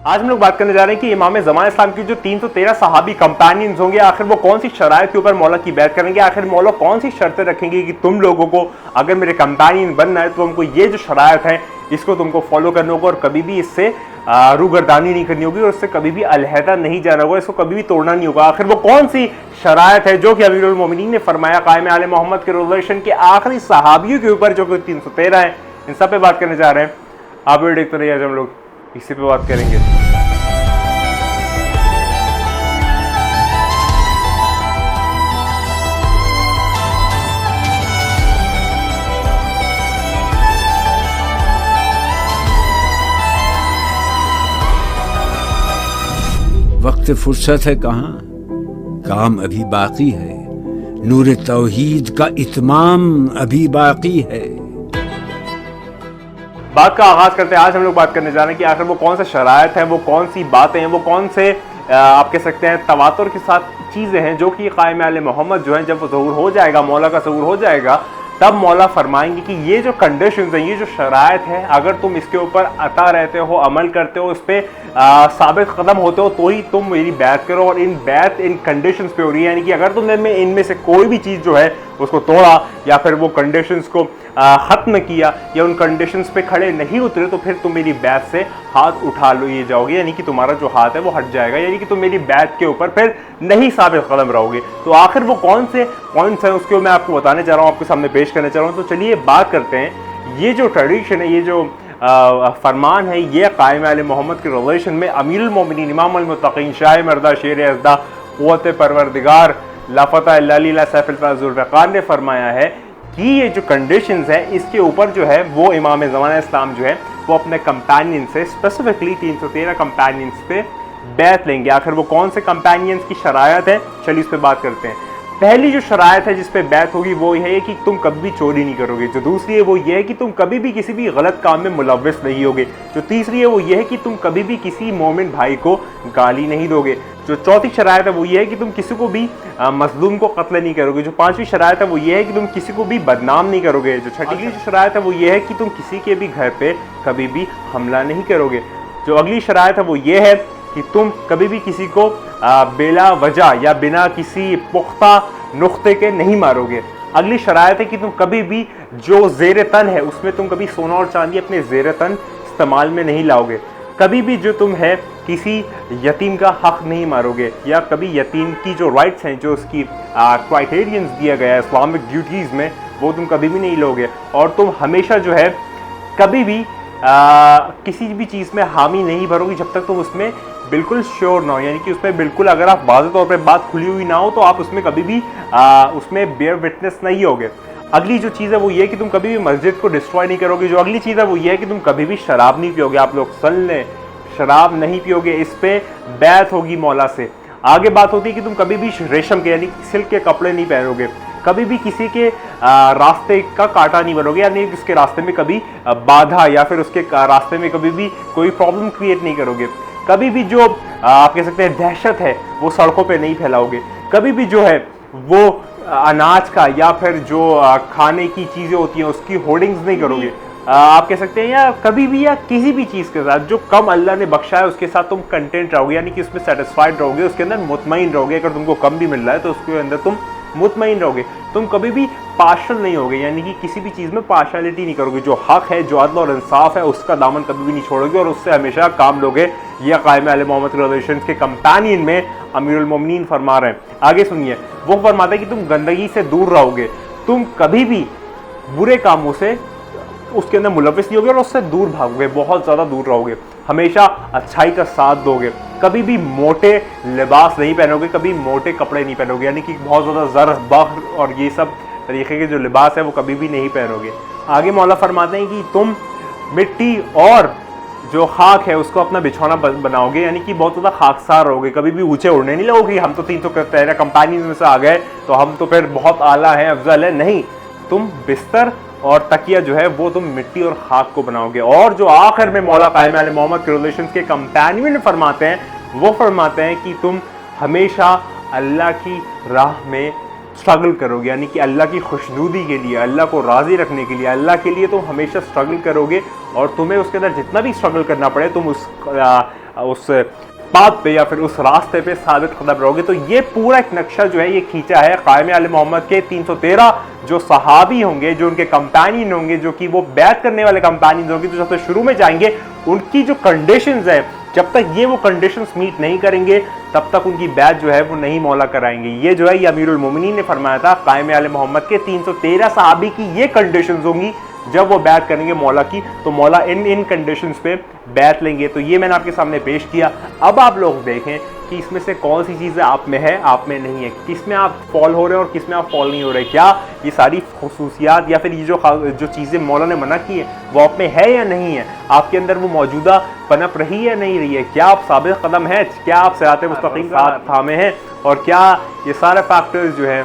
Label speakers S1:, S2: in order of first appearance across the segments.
S1: आज हम लोग बात करने जा रहे हैं कि इमाम ज़मान इस्लाम की जो 313 सहाबी कंपेनियंस होंगे, आखिर वो कौन सी शराइत के ऊपर मौला की बैत करेंगे, आखिर मौला कौन सी शर्तें रखेंगे कि तुम लोगों को अगर मेरे कंपेनियन बनना है तो तुमको ये जो शराइत है इसको तुमको फॉलो करना होगा और कभी भी इससे रूगर्दानी नहीं करनी होगी और इससे कभी भी अलहदा नहीं जाना होगा, इसको कभी भी तोड़ना नहीं होगा। आखिर वो कौन सी शराइत है जो कि अमीरुल मोमिनीन ने फरमाया कायम आले मोहम्मद के रिलेशन के आखिरी सहाबियों के ऊपर जो कि 313 है, इन सब पे बात करने जा रहे हैं। आप भी देखते रहिए, आज हम लोग इसी पे बात करेंगे।
S2: वक्त फुर्सत है कहाँ, काम अभी बाकी है, नूर तौहीद का इत्माम अभी बाकी है।
S1: बात का आगाज करते हैं। आज हम लोग बात करने जा रहे हैं कि आखिर वो कौन सा शराइत है, वो कौन सी बातें हैं, वो कौन से आप कह सकते हैं तवातुर के साथ चीज़ें हैं जो कि कायम आले मोहम्मद जो है जब वो ज़हूर हो जाएगा, मौला का ज़हूर हो जाएगा, तब मौला फरमाएंगे कि ये जो कंडीशंस हैं, ये जो शराइत है, अगर तुम इसके ऊपर अता रहते हो, अमल करते हो, इस पर साबित कदम होते हो तो ही तुम मेरी बैत करो। और इन बैत इन कंडीशंस पे हो रही है, यानी कि अगर तुमने इनमें से कोई भी चीज़ जो है उसको तोड़ा या फिर वो कंडीशंस को ख़त्म किया या उन कंडीशंस पे खड़े नहीं उतरे तो फिर तुम मेरी बैत से हाथ उठा लो ये जाओगे, यानी कि तुम्हारा जो हाथ है वो हट जाएगा, यानी कि तुम मेरी बैत के ऊपर फिर नहीं साबित कदम रहोगे। तो आखिर वो कौन से पॉइंट्स हैं उसको मैं आपको बताने जा रहा हूँ, आपके सामने पेश करने जा रहा हूँ। तो चलिए बात करते हैं। ये जो ट्रेडिशन है, ये जो फरमान है, ये कायम आले मोहम्मद के रिलेशन में अमीरुल मोमिनीन इमाम अल मुत्तकीन शाह मर्दा शेर अज़दा क़ुव्वत परवरदिगार ला फ़ता इल्ला लिल्लाह सैफ़ुल ज़ुल्फ़िकार ने फरमाया है कि ये जो कंडीशंस है इसके ऊपर जो है वो इमाम ज़मान इस्लाम जो है वो अपने कंपेनियन से स्पेसिफिकली 313 कंपेनियंस पे बैत लेंगे। आखिर वो कौन से कंपेनियंस की शरायत है, चलिए इस पर बात करते हैं। पहली जो शरायत है जिस पे बैत होगी वो ये है कि तुम कभी भी चोरी नहीं करोगे। जो दूसरी है वो ये है कि तुम कभी भी किसी भी गलत काम में मुलव्वस नहीं होगे। जो तीसरी है वो ये है कि तुम कभी भी किसी मोमिन भाई को गाली नहीं दोगे। जो चौथी शरायत है वो ये है कि तुम किसी को भी मजलूम को कत्ल नहीं करोगे। जो पांचवी शरायत है वो ये है कि तुम किसी को भी बदनाम नहीं करोगे। जो छठी जो शरायत है वो ये है कि तुम किसी के भी घर पे कभी भी हमला नहीं करोगे। जो अगली शरायत है वो ये है कि तुम कभी भी किसी को बेला वजह या बिना किसी पुख्ता नुख्ते के नहीं मारोगे। अगली शरायत है कि तुम कभी भी जो ज़ेर तन है उसमें तुम कभी सोना और चांदी अपने ज़ेर तन इस्तेमाल में नहीं लाओगे। कभी भी जो तुम है किसी यतीम का हक नहीं मारोगे, या कभी यतीम की जो राइट्स हैं, जो उसकी क्राइटेरियंस दिया गया है इस्लामिक ड्यूटीज़ में, वो तुम कभी भी नहीं लोगे। और तुम हमेशा जो है कभी भी किसी भी चीज़ में हामी नहीं भरोगे जब तक तुम उसमें बिल्कुल श्योर ना हो, यानी कि उसमें बिल्कुल अगर आप वाज़े तौर पे बात खुली हुई ना हो तो आप उसमें कभी भी उसमें बेयर विटनेस नहीं होगे। अगली जो चीज़ है वो ये है कि तुम कभी भी मस्जिद को डिस्ट्रॉय नहीं करोगे। जो अगली चीज़ है वो ये है कि तुम कभी भी शराब नहीं पियोगे। आप लोग सुन लें, शराब नहीं पियोगे, इस पे बैत होगी मौला से। आगे बात होती है कि तुम कभी भी रेशम के यानी सिल्क के कपड़े नहीं पहनोगे। कभी भी किसी के रास्ते का कांटा नहीं बनोगे, यानी उसके रास्ते में कभी बाधा या फिर उसके रास्ते में कभी भी कोई प्रॉब्लम क्रिएट नहीं करोगे। कभी भी जो आप कह सकते हैं दहशत है वो सड़कों पे नहीं फैलाओगे। कभी भी जो है वो अनाज का या फिर जो खाने की चीज़ें होती हैं उसकी होर्डिंग्स नहीं करोगे। आप कह सकते हैं या कभी भी या किसी भी चीज़ के साथ जो कम अल्लाह ने बख्शा है उसके साथ तुम कंटेंट रहोगे, यानी कि उसमें सेटिस्फाइड रहोगे, उसके अंदर मुतमईन रहोगे। अगर तुमको कम भी मिल रहा है तो उसके अंदर तुम मुतमईन रहोगे। तुम कभी भी पार्शल नहीं होगे, यानी कि किसी भी चीज़ में पार्शलिटी नहीं करोगे। जो हक है, जो अदल और इंसाफ है, उसका दामन कभी भी नहीं छोड़ोगे और उससे हमेशा काम लोगे। यह कायम आले मोहम्मद रिलेशंस के कंपेनियन में अमीरुल मोमिनीन फरमा रहे हैं। आगे सुनिए, वो फरमाते हैं कि तुम गंदगी से दूर रहोगे, तुम कभी भी बुरे कामों से उसके अंदर मुलव्वस नहीं होगे और उससे दूर भागोगे, बहुत ज़्यादा दूर रहोगे। हमेशा अच्छाई का साथ दोगे। कभी भी मोटे लिबास नहीं पहनोगे, कभी मोटे कपड़े नहीं पहनोगे, यानी कि बहुत ज़्यादा ज़र बख्र और ये सब तरीके के जो लिबास है वो कभी भी नहीं पहनोगे। आगे मौला फरमाते हैं कि तुम मिट्टी और जो खाक है उसको अपना बिछौना बनाओगे, यानी कि बहुत ज़्यादा खाकसार रहोगे। कभी भी ऊंचे उड़ने नहीं लगोगे, हम तो 313 कंपेनियन में से आ गए तो हम तो फिर बहुत आला हैं, अफजल है। नहीं, तुम बिस्तर और तकिया जो है वो तुम मिट्टी और खाक को बनाओगे। और जो आखिर में मौला कायम आले मोहम्मद के रिलेशंस के कंपेनियन फरमाते हैं, वो फरमाते हैं कि तुम हमेशा अल्लाह की राह में स्ट्रगल करोगे, यानी कि अल्लाह की खुशनूदी के लिए, अल्लाह को राज़ी रखने के लिए, अल्लाह के लिए तुम हमेशा स्ट्रगल करोगे। और तुम्हें उसके अंदर जितना भी स्ट्रगल करना पड़े तुम उस उस पाथ पे या फिर उस रास्ते पे साबित कदम रहोगे। तो ये पूरा एक नक्शा जो है ये खींचा है कायम आले मोहम्मद के 313 जो सहाबी होंगे, जो उनके कंपेनियन होंगे, जो कि वो बैत करने वाले कंपेनियन होंगे, जो सबसे शुरू में जाएंगे, उनकी जो कंडीशंस है, जब तक ये वो कंडीशंस मीट नहीं करेंगे तब तक उनकी बैत जो है वो नहीं मौला कराएंगे। ये जो है ये अमीरुल मोमिनीन ने फरमाया था, कायम आले मोहम्मद के 313 सहाबी की ये कंडीशंस होंगी जब वो बैत करेंगे मौला की, तो मौला इन कंडीशंस पे बैत लेंगे। तो ये मैंने आपके सामने पेश किया। अब आप लोग देखें कि इसमें से कौन सी चीज़ें आप में है, आप में नहीं है, किस में आप फॉल हो रहे हैं और किस में आप फॉल नहीं हो रहे। क्या ये सारी खसूसियात या फिर ये जो चीज़ें मौला ने मना की है वो आप में है या नहीं है, आपके अंदर वो मौजूदा पनप रही है नहीं रही है, क्या आप साबित कदम है, क्या आप सिरात मुस्तकीम का थामे हैं, और क्या ये सारे फैक्टर्स जो हैं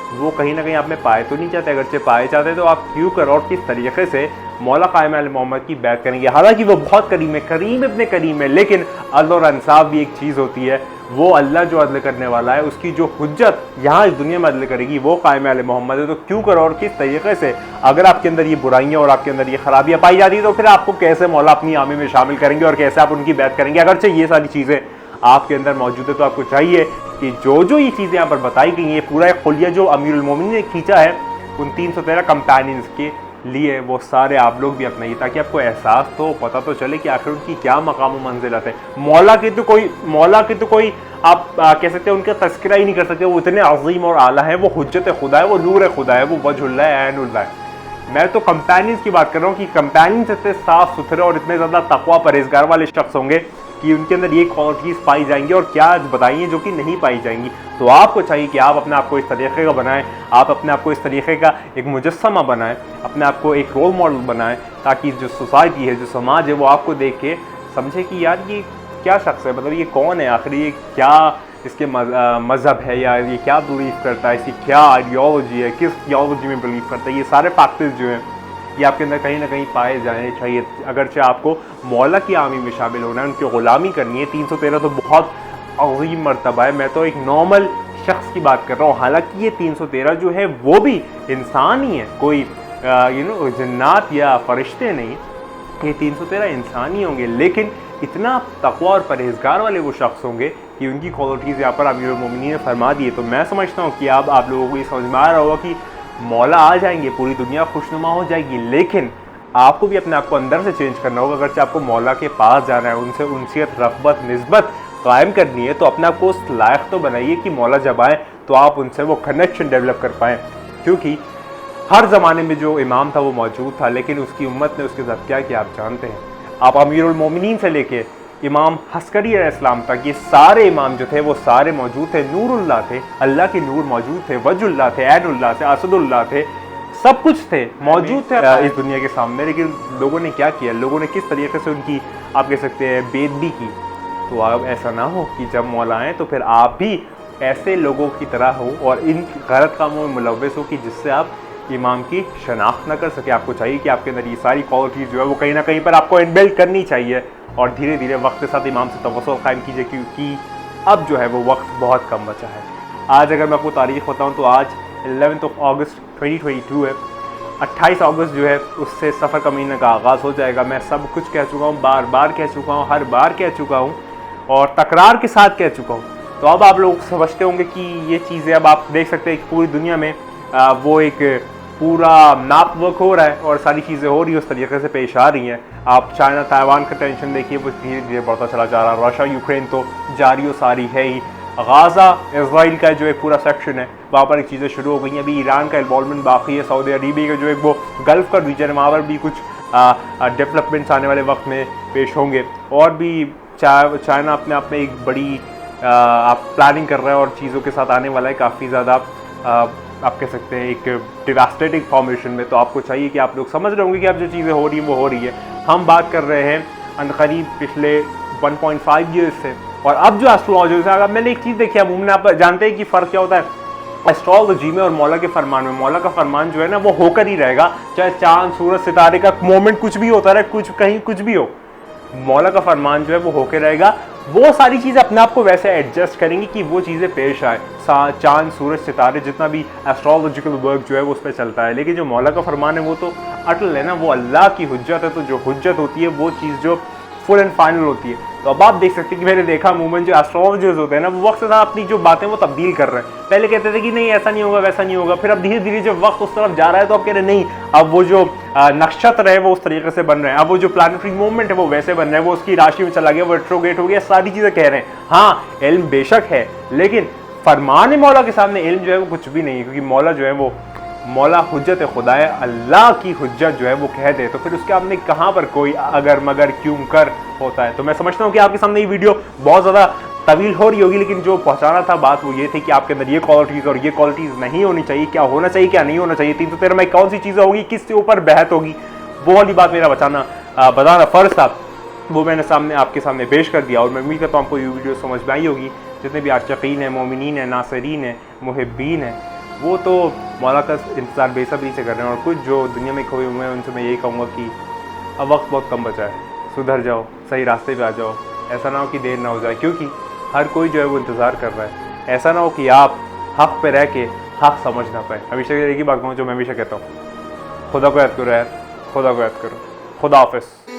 S1: वो कहीं ना कहीं आप में पाए तो नहीं चाहते। अगरचे पाए चाहते तो आप क्यों कर और किस तरीके से मौला कायम आले मोहम्मद की बैत करेंगे। हालांकि वो बहुत करीम है, करीम अपने करीम है, लेकिन अदल और इंसाफ भी एक चीज़ होती है। वो अल्लाह जो अदल करने वाला है उसकी जो हुज्जत यहाँ इस दुनिया में अदल करेगी वो कायम आले मोहम्मद है। तो क्यों करो और किस तरीके से, अगर आपके अंदर ये बुराइयाँ और आपके अंदर ये खराबियाँ पाई जाती है तो फिर आपको कैसे मौला अपनी आर्मी में शामिल करेंगे और कैसे आप उनकी बैत करेंगे। अगरचे ये सारी चीज़ें आपके अंदर मौजूद है तो आपको चाहिए कि जो ये चीज़ें यहाँ पर बताई गई हैं, पूरा एक खुलिया जो अमीरुल मोमिनीन ने खींचा है उन 313 कंपेनियंस के लिए, वो सारे आप लोग भी अपनाइए ताकि आपको एहसास तो पता तो चले कि आखिर उनकी क्या मकाम व मंजिलत है। मौला की तो कोई आप कह सकते हैं उनका तस्करा ही नहीं कर सकते। वो इतने अजीम और आला है, वो हुज्जत खुदा है, वो नूर खुदा है, वो वजहुल्लाह है, ऐनुल्लाह है। मैं तो कंपेनियंस की बात कर रहा हूँ कि कंपेनियंस इतने साफ सुथरे और इतने ज़्यादा तकवा परहेजगार वाले शख्स होंगे कि उनके अंदर ये क्वालिटीज़ पाई जाएंगी और क्या बताइए जो कि नहीं पाई जाएंगी। तो आपको चाहिए कि आप अपने आप को इस तरीके का बनाएं, आप अपने आप को इस तरीके का एक मुजस्समा बनाएं, अपने आप को एक रोल मॉडल बनाएं, ताकि जो सोसाइटी है, जो समाज है, वो आपको देख के समझे कि यार ये क्या शख्स है, मतलब ये कौन है, आखिर ये क्या इसके मज़हब है, या ये क्या बिलीव करता है, इसकी क्या आइडियोलॉजी है, किस आइडियोलॉजी में बिलीव करता है। ये सारे फैक्टर्स जो हैं ये आपके अंदर कहीं ना कहीं पाए जाने चाहिए। अगरचे आपको मौला की आर्मी में शामिल होना है, उनकी ग़ुलामी करनी है। 313 तो बहुत अजीम मर्तबा है। मैं तो एक नॉर्मल शख्स की बात कर रहा हूँ। हालांकि ये 313 जो है वो भी इंसान ही है, कोई जन्नात या फरिश्ते नहीं, ये 313 इंसान ही होंगे, लेकिन इतना तक़वा और परहेजगार वाले वो शख्स होंगे कि उनकी क्वालिटीज़ यहाँ पर अमीरुल मोमिनीन ने फरमा दी है। तो मैं समझता हूँ कि अब आप लोगों को ये समझ में आ रहा होगा कि मौला आ जाएंगे, पूरी दुनिया खुशनुमा हो जाएगी, लेकिन आपको भी अपने आप को अंदर से चेंज करना होगा। अगरचे आपको मौला के पास जाना है, उनसे उनसियत, रग़बत, निस्बत कायम करनी है, तो अपने आप को उस लायक तो बनाइए कि मौला जब आए तो आप उनसे वो कनेक्शन डेवलप कर पाएँ। क्योंकि हर ज़माने में जो इमाम था वो मौजूद था, लेकिन उसकी उम्मत ने उसके साथ क्या किया आप जानते हैं। आप अमीरुल मोमिनीन से लेके इमाम हस्करी अलैहिस्सलाम तक ये सारे इमाम जो थे वो सारे मौजूद थे, नूरुल्लाह थे, अल्लाह के नूर मौजूद थे, वजुल्लाह थे, ऐनुल्लाह थे, असदुल्लाह थे, सब कुछ थे, मौजूद थे इस दुनिया के सामने। लेकिन लोगों ने क्या किया, लोगों ने किस तरीके से उनकी आप कह सकते हैं बेदबी की। तो अब ऐसा ना हो कि जब मौला आए तो फिर आप भी ऐसे लोगों की तरह हो और इन गलत कामों में मुलव्वस हो कि जिससे आप इमाम की शनाख्त ना कर सके। आपको चाहिए कि आपके अंदर ये सारी क्वालिटीज़ जो है वो कहीं ना कहीं पर आपको इनबिल्ट करनी चाहिए, और धीरे धीरे वक्त के साथ इमाम से तवस्सुल कायम कीजिए, क्योंकि अब जो है वो वक्त बहुत कम बचा है। आज अगर मैं आपको तारीख़ बताऊँ तो आज 11 अगस्त 2022 है। 28 अगस्त जो है उससे सफ़र का महीने का आगाज़ हो जाएगा। मैं सब कुछ कह चुका हूँ, बार बार कह चुका हूँ, हर बार कह चुका हूँ और तकरार के साथ कह चुका हूँ। तो अब आप लोग समझते होंगे कि ये चीज़ें अब आप देख सकते हैं कि पूरी दुनिया में वो एक पूरा मैप वर्क हो रहा है और सारी चीज़ें हो रही है, उस तरीके से पेश आ रही हैं। आप चाइना ताइवान का टेंशन देखिए, वो धीरे धीरे बढ़ता चला जा रहा है। रशिया यूक्रेन तो जारी सारी है ही। गाज़ा इसराइल का जो एक पूरा सेक्शन है वहाँ पर एक चीज़ें शुरू हो गई हैं। अभी ईरान का इन्वॉल्वमेंट बाकी है। सऊदी अरबिया का जो एक वो गल्फ़ का रीजन है वहाँ पर भी कुछ डेवलपमेंट्स आने वाले वक्त में पेश होंगे। और भी चाइना अपने आप में एक बड़ी आप प्लानिंग कर रहे हैं और चीज़ों के साथ आने वाला है काफ़ी ज़्यादा आप कह सकते हैं एक डिवास्टेटिंग फॉर्मेशन में। तो आपको चाहिए कि आप लोग समझ रहे होंगे कि अब जो चीज़ें हो रही हैं वो हो रही है। हम बात कर रहे हैं अनकरीब पिछले 1.5 ईयर्स से, और अब जो एस्ट्रोलॉजर्स है, अगर मैंने एक चीज़ देखी, अब आप जानते हैं कि फ़र्क क्या होता है एस्ट्रोलॉजी में और मौला के फरमान में। मौला का फरमान जो है ना वो होकर ही रहेगा, चाहे चांद सूरज सितारे का मोमेंट कुछ भी होता रहे, कुछ कहीं कुछ भी हो, मौला का फरमान जो है वो होकर रहेगा। वो सारी चीज़ें अपने आप को वैसे एडजस्ट करेंगी कि वो चीज़ें पेश आए। चांद सूरज सितारे जितना भी एस्ट्रोलॉजिकल वर्क जो है वो उस पर चलता है, लेकिन जो मौला का फरमान है वो तो अटल है ना, वो अल्लाह की हुज्जत है। तो जो हुज्जत होती है वो चीज़ जो फुल एंड फाइनल होती है। तो तो अब आप देख सकते हैं कि मैंने देखा अमूमन जो एस्ट्रोलॉजर्स होते हैं ना, वो वक्त से साथ अपनी जो बातें वो तब्दील कर रहे हैं। पहले कहते थे कि नहीं ऐसा नहीं होगा, वैसा नहीं होगा, फिर अब धीरे धीरे जब वक्त उस तरफ जा रहा है तो अब कह रहे नहीं, अब वो जो नक्षत्र है वो उस तरीके से बन रहे हैं, अब वो जो प्लानिटरी मूवमेंट है वो वैसे बन रहे हैं, वो उसकी राशि में चला गया, वो रेट्रोग्रेड हो गया, सारी चीज़ें कह रहे हैं। हाँ, इल्म बेशक है, लेकिन फरमान मौला के सामने इल्म जो है वो कुछ भी नहीं है, क्योंकि मौला जो है वो मौला हुज्जत खुदा है, अल्लाह की हुज्जत जो है वो कह दे तो फिर उसके आपने कहाँ पर कोई अगर मगर क्यों कर होता है। तो मैं समझता हूँ कि आपके सामने ये वीडियो बहुत ज़्यादा तवील हो रही होगी, लेकिन जो पहुँचाना था बात वो ये थी कि आपके अंदर ये क्वालिटीज़ और ये क्वालिटीज़ नहीं होनी चाहिए, क्या होना चाहिए क्या नहीं होना चाहिए, 313 में कौन सी चीज़ें होगी, किसके ऊपर बहस होगी, वो वाली बात मेरा बताना फ़र्ज था, वो मैंने आपके सामने पेश कर दिया। और मैं उम्मीद करता हूँ आपको ये वीडियो समझ में आई होगी। जितने भी आशिकीन हैं, मोमिनीन हैं, नासरीन हैं, मुहिब्बीन हैं, वो तो मौला का इंतज़ार बेसब्री से कर रहे हैं, और कुछ जो दुनिया में खोए हुए हैं उनसे मैं यही कहूँगा कि अब वक्त बहुत कम बचा है, सुधर जाओ, सही रास्ते पे आ जाओ। ऐसा ना हो कि देर ना हो जाए, क्योंकि हर कोई जो है वो इंतज़ार कर रहा है। ऐसा ना हो कि आप हक़ पे रह के हक़ समझ ना पाए। हमेशा एक ही बात कहूँ जो मैं हमेशा कहता हूँ, खुदा को याद करो यार, खुदा को याद करो। खुदा हाफ़िज़।